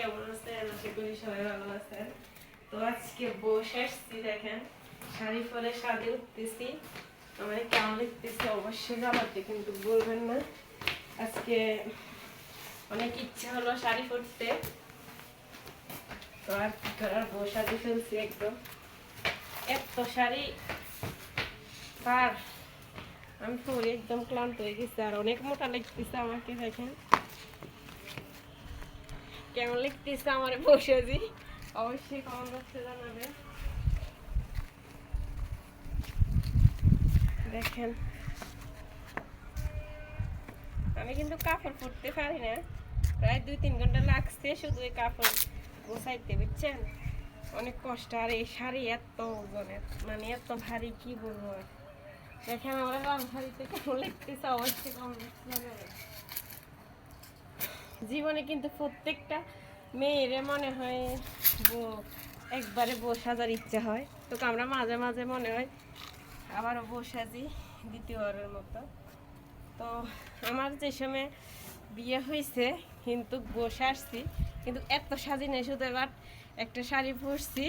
কেমন আছেন? আশা করি সবাই ভালো আছেন। তো আজকে বসে আসছি, দেখেন শাড়ি পরে সাজে উঠতেছি। আমার কেমন লাগতেছে অবশ্যই জানাতে কিন্তু বলবেন না। আজকে অনেক ইচ্ছা হলো শাড়ি পরতে, তো আর কি করার, বসাতে ফেলছি একদম। এত শাড়ি পার আমি পরে একদম ক্লান্ত হয়ে গেছি, আর অনেক মোটা লাগতেছে আমাকে। দেখেন কেমন লাগতেছে আমার বসে যে, অবশ্যই কমেন্ট বক্সে জানাবেন। দেখেন আমি কিন্তু কাপড় পরতে পারি না, প্রায় 2-3 ঘন্টা লাগছে শুধু এই কাপড় গোছাইতে, বুঝছেন? অনেক কষ্ট। আর এই শাড়ি এত ওজনের, মানে এত ভারী, কি বলবো আর। দেখেন আমার রং শাড়িতে কেমন লাগতেছে অবশ্যই কমেন্ট বক্সে জানাবেন। জীবনে কিন্তু প্রত্যেকটা মেয়েরে মনে হয় একবারে বউ সাজার ইচ্ছা হয়, তো আমরা মাঝে মাঝে মনে হয় আবারও বউ সাজি দ্বিতীয়বারের মতো। তো আমার যে সময় বিয়ে হয়েছে কিন্তু বসে আসছি, কিন্তু এত সাজি নেই, শুধু এবার একটা শাড়ি পরছি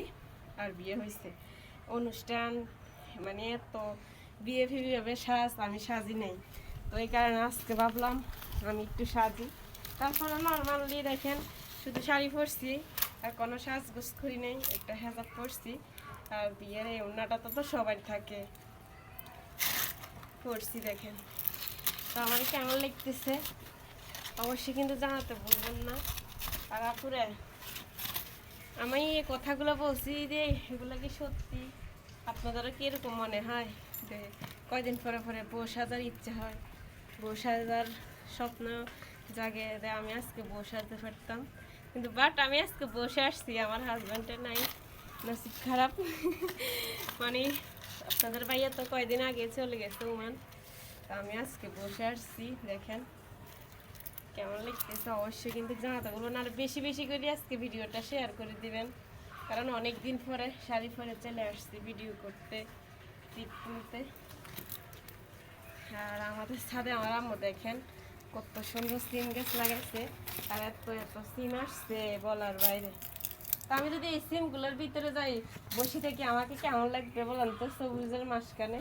আর বিয়ে হয়েছে। অনুষ্ঠান মানে এত বিয়ে ফিবে সাজ আমি সাজি নেই, তো এই কারণে আজকে ভাবলাম আমি একটু সাজি। তারপরে নর্মালি দেখেন শুধু শাড়ি পরছি আর কোনো সাজগোজ করি নেই, একটা হেজাব পরছি। আর বিয়ের এই ওড়নাটা তো সবাই থাকে পরছি, দেখেন। তো আমার কেমন লাগতেছে অবশ্যই কিন্তু জানাতে ভুলবেন না। আর আপুরে আমি এই কথাগুলো বলছি যে এগুলো কি সত্যি, আপনাদেরও কি এরকম মনে হয় যে কয়দিন পরে পরে বউ সাজার ইচ্ছে হয়, বউ সাজার স্বপ্ন জাগে যে আমি আজকে বউ সাজতে পারতাম, কিন্তু বাট আমি আজকে বসে আসছি, আমার হাজব্যান্ডের নাই, নসিব খারাপ। মানে আপনাদের ভাইয়া তো কয়দিন আগে চলে গেছে ওমান, তা আমি আজকে বসে আসছি। দেখেন কেমন লাগতেছে অবশ্যই কিন্তু জানাতে বলবেন, আর বেশি বেশি করে আজকে ভিডিওটা শেয়ার করে দিবেন, কারণ অনেক দিন পরে শাড়ি পরে চলে আসছি ভিডিও করতে, টিপ তুলতে। আর আমাদের ছাদে আমার আম্মু দেখেন কত সুন্দর সিম গাছ লাগাইছে, আর এত এত সিম আসছে বলার বাইরে। তা আমি যদি এই সিমগুলোর ভিতরে যাই বসে থেকে আমাকে কেমন লাগবে বলেন তো, সবুজের মাঝখানে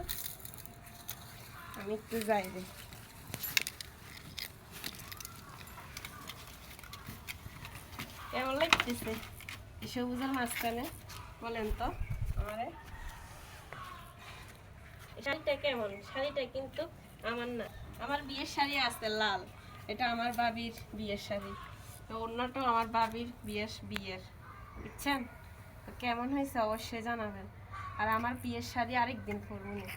আমি একটু যাই রে। কেমন লাগতেছে এই সবুজের মাঝখানে বলেন তো আমারে? শাড়িটা কেমন? শাড়িটা কিন্তু আমার না, আমার বিয়ের শাড়ি আছে লাল, এটা আমার বাবির বিয়ের শাড়ি, তো অন্যটাও আমার বাবির বিয়ের, বুঝছেন? তো কেমন হয়েছে অবশ্যই জানাবেন। আর আমার বিয়ের শাড়ি আরেকদিন পরবো না।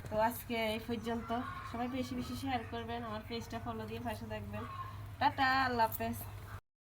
তো আজকে এই পর্যন্ত, সবাই বেশি বেশি শেয়ার করবেন, আমার পেজটা ফলো দিয়ে পাশে থাকবেন। টাটা, আল্লাহ হাফেজ।